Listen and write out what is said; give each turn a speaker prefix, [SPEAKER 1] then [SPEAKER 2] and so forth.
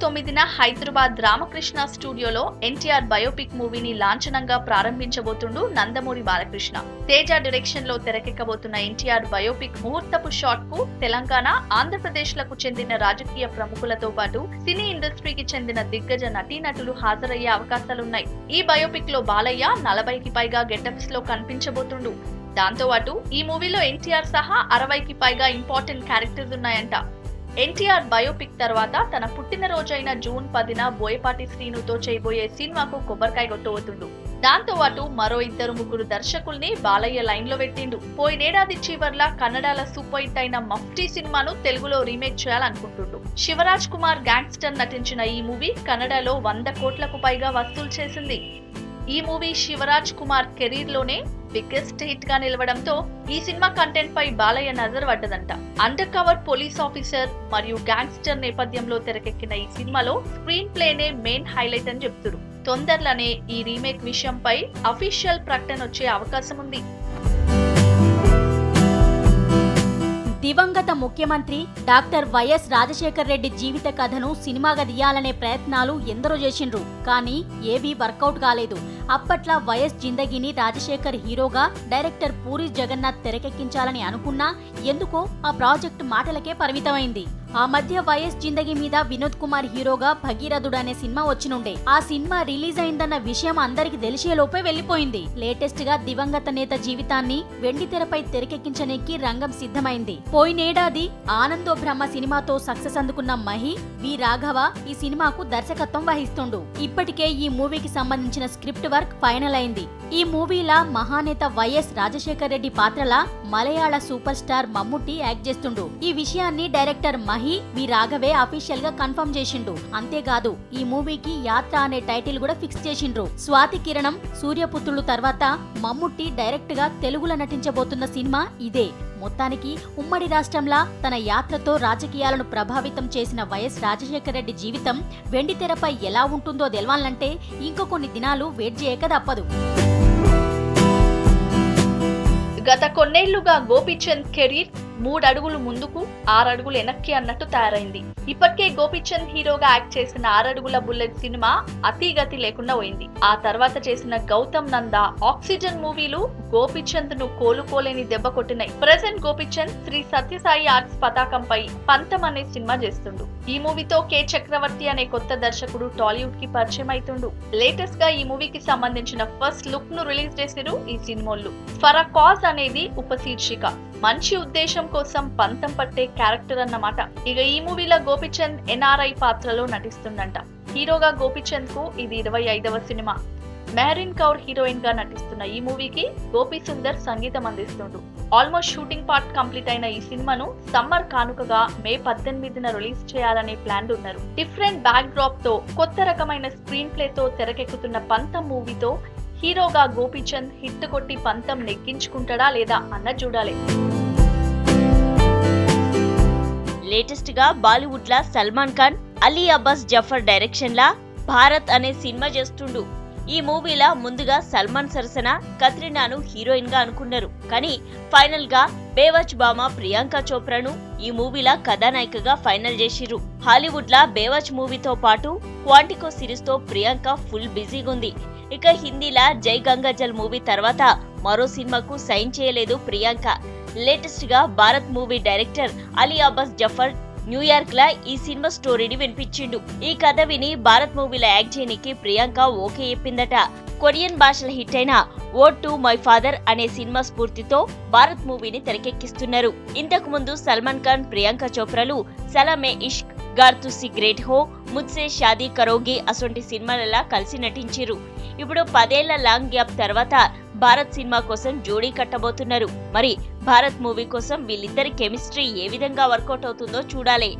[SPEAKER 1] 9న హైదరాబాద్ రామకృష్ణ స్టూడియోలో ఎన్టీఆర్ బయోపిక్ మూవీని లాంఛనంగా ప్రారంభించబోతుండు నందమూరి బాలకృష్ణ. తేజ డైరెక్షన్ లో తెరకెక్కబోతున్న ఎన్టీఆర్ బయోపిక్ ముహూర్తపు షాట్ కు తెలంగాణ, ఆంధ్రప్రదేశ్లకు చెందిన రాజకీయ ప్రముఖులతో పాటు సినీ ఇండస్ట్రీకి చెందిన దిగ్గజ నటీనటులు హాజరయ్యే అవకాశాలున్నాయి. ఈ బయోపిక్ లో బాలయ్య 40కి పైగా గెటప్స్ లో కనిపించబోతుండు. దాంతో పాటు ఈ మూవీలో ఎన్టీఆర్ సహా 60కి పైగా ఇంపార్టెంట్ క్యారెక్టర్స్ ఉన్నాయంట. ఎన్టీఆర్ బయోపిక్ తర్వాత తన పుట్టినరోజైన జూన్ 10న బోయపాటి శ్రీనుతో చేయబోయే సినిమాకు కొబ్బరికాయ కొట్టబోతుండు. దాంతో పాటు మరో 2-3 దర్శకుల్ని బాలయ్య లైన్ లో పెట్టిండు. పోయినేడాది చివర్లా కన్నడల సూపర్ హిట్ అయిన మఫ్టీ సినిమాను తెలుగులో రీమేక్ చేయాలనుకుంటుండు. శివరాజ్ కుమార్ గ్యాంగ్స్టర్ నటించిన ఈ మూవీ కన్నడలో 100 కోట్లకు పైగా వసూలు చేసింది. ఈ మూవీ శివరాజ్ కుమార్ కెరీర్ లోనే బిగ్గెస్ట్ హిట్ గా నిలవడంతో ఈ సినిమా కంటెంట్ పై బాలయ్య నజర్ పడ్డదంట. అండర్ కవర్ పోలీస్ ఆఫీసర్ మరియు గ్యాంగ్స్టర్ నేపథ్యంలో తెరకెక్కిన ఈ సినిమాలో స్క్రీన్ ప్లేనే మెయిన్ హైలైట్ అని చెప్తున్నారు. తొందరలోనే ఈ రీమేక్ విషయంపై అఫీషియల్ ప్రకటన వచ్చే అవకాశం ఉంది.
[SPEAKER 2] దివంగత ముఖ్యమంత్రి డాక్టర్ వైఎస్ రాజశేఖర్ రెడ్డి జీవిత కథను సినిమాగా తీయాలనే ప్రయత్నాలు ఎందరో చేసిండ్రు, కానీ ఏవీ వర్కౌట్ కాలేదు. అప్పట్లా వైఎస్ జిందగీని రాజశేఖర్ హీరోగా డైరెక్టర్ పూరి జగన్నాథ్ తెరకెక్కించాలని అనుకున్నా ఎందుకో ఆ ప్రాజెక్ట్ మాటలకే పరిమితమైంది. ఆ మధ్య వైఎస్ జిందగీ మీద వినోద్ కుమార్ హీరోగా భగీరథుడు అనే సినిమా వచ్చినుండే. ఆ సినిమా రిలీజ్ అయిందన్న విషయం అందరికి తెలిసేలోపే వెళ్లిపోయింది. లేటెస్ట్ గా దివంగత నేత జీవితాన్ని వెండితెరపై తెరకెక్కించడానికి రంగం సిద్ధమైంది. పోయినేడాది ఆనందో బ్రహ్మ సినిమాతో సక్సెస్ అందుకున్న మహి వి రాఘవ ఈ సినిమాకు దర్శకత్వం వహిస్తుండు. ఇప్పటికే ఈ మూవీకి సంబంధించిన స్క్రిప్ట్ వర్క్ ఫైనల్ అయింది. ఈ మూవీలా మహానేత వైఎస్ రాజశేఖర్ రెడ్డి పాత్రలా మలయాళ సూపర్ స్టార్ మమ్ముట్టి యాక్ట్ చేస్తుండు. ఈ విషయాన్ని డైరెక్టర్ మహి వి రాఘవే అఫీషియల్ గా కన్ఫర్మ్ చేసిండు. అంతేకాదు ఈ మూవీకి యాత్ర అనే టైటిల్ కూడా ఫిక్స్ చేసిండ్రు. స్వాతి కిరణం, సూర్యపుత్రులు తర్వాత మమ్ముట్టి డైరెక్ట్ గా తెలుగులో నటించబోతున్న సినిమా ఇదే. మొత్తానికి ఉమ్మడి రాష్ట్రంలా తన యాత్రతో రాజకీయాలను ప్రభావితం చేసిన వైఎస్ రాజశేఖర రెడ్డి జీవితం వెండితెరపై ఎలా ఉంటుందో తెలవాలంటే ఇంకో కొన్ని దినాలు వెయిట్ చేయక తప్పదు.
[SPEAKER 1] గత కొన్నేళ్లుగా గోపీచంద్ కెరీర్ 3 అడుగులు ముందుకు 6 అడుగులు వెనక్కి అన్నట్టు తయారైంది. ఇప్పటికే గోపీచంద్ హీరోగా యాక్ట్ చేసిన 6 అడుగుల బుల్లెట్ సినిమా అతిగతి లేకుండా పోయింది. ఆ తర్వాత చేసిన గౌతమ్ నంద, ఆక్సిజన్ మూవీలు గోపీచంద్ ను కోలుకోలేని దెబ్బ కొట్టినాయి. ప్రెసెంట్ గోపీచంద్ శ్రీ సత్యసాయి ఆర్ట్స్ పతాకంపై పంతం అనే సినిమా చేస్తుండు. ఈ మూవీతో కె చక్రవర్తి అనే కొత్త దర్శకుడు టాలీవుడ్ కి పరిచయం అవుతుండు. లేటెస్ట్ గా ఈ మూవీకి సంబంధించిన ఫస్ట్ లుక్ ను రిలీజ్ చేసిరు ఈ సినిమాలు. ఫర్ అ కాజ్ అనేది ఉపశీర్షిక. మంచి ఉద్దేశం కోసం పంతం పట్టే క్యారెక్టర్ అన్నమాట. ఇక ఈ మూవీలో గోపీచంద్ ఎన్ఆర్ఐ పాత్రలో నటిస్తుండంట. హీరోగా గోపీచంద్ కు ఇది 25వ సినిమా. మెహరీన్ కౌర్ హీరోయిన్ గా నటిస్తున్న ఈ మూవీకి గోపీ సుందర్ సంగీతం అందిస్తుండు. ఆల్మోస్ట్ షూటింగ్ పార్ట్ కంప్లీట్ అయిన ఈ సినిమాను సమ్మర్ కానుకగా మే 18న రిలీజ్ చేయాలనే ప్లాన్ ఉన్నారు. డిఫరెంట్ బ్యాక్ డ్రాప్ తో కొత్త రకమైన స్క్రీన్ ప్లే తో తెరకెక్కుతున్న పంతం మూవీతో హీరోగా గోపీచంద్ హిట్ కొట్టి పంతం నెగ్గించుకుంటాడా లేదా అన్న చూడాలి.
[SPEAKER 3] లేటెస్ట్ గా బాలీవుడ్ లా సల్మాన్ ఖాన్ అలీ అబ్బాస్ జఫర్ డైరెక్షన్ లా భారత్ అనే సినిమా చేస్తుండు. ఈ మూవీలా ముందుగా సల్మాన్ సరసన కత్రినాను హీరోయిన్ గా అనుకున్నారు. కానీ ఫైనల్ గా బేవచ్ బామ ప్రియాంక చోప్రాను ఈ మూవీలా కథానాయికగా ఫైనల్ చేసిర్రు. హాలీవుడ్ లా బేవచ్ మూవీతో పాటు క్వాంటికో సిరీస్ తో ప్రియాంక ఫుల్ బిజీగా ఉంది. ఇక హిందీలా జై గంగాజల్ మూవీ తర్వాత మరో సినిమాకు సైన్ చేయలేదు ప్రియాంక. లేటెస్ట్ గా Bharat movie director Ali Abbas Zafar New York లా ఈ సినిమా స్టోరీని వినిపించిండు. ఈ కథ విని భారత్ మూవీలో యాక్ట్ చేయడానికి ప్రియాంక ఓకే చెప్పిందట. కొరియన్ భాషలో హిట్ అయిన ఓడ్ టు మై ఫాదర్ అనే సినిమా స్ఫూర్తితో భారత్ మూవీని తెరకెక్కిస్తున్నారు. ఇంతకు ముందు సల్మాన్ ఖాన్, ప్రియాంక చోప్రాలు సలామే ఇష్క్, గార్ తు సి గ్రేట్ హో, ముజ్సే షాదీ కరోగి అసొంటి సినిమాలలా కలిసి నటించారు. ఇప్పుడు 10 ఏళ్ల లాంగ్ గ్యాప్ తర్వాత భారత్ సినిమా కోసం జోడీ కట్టబోతున్నారు. మరి భారత్ మూవీ కోసం వీళ్ళిద్దరి కెమిస్ట్రీ ఏ విధంగా వర్కౌట్ అవుతుందో చూడాలి.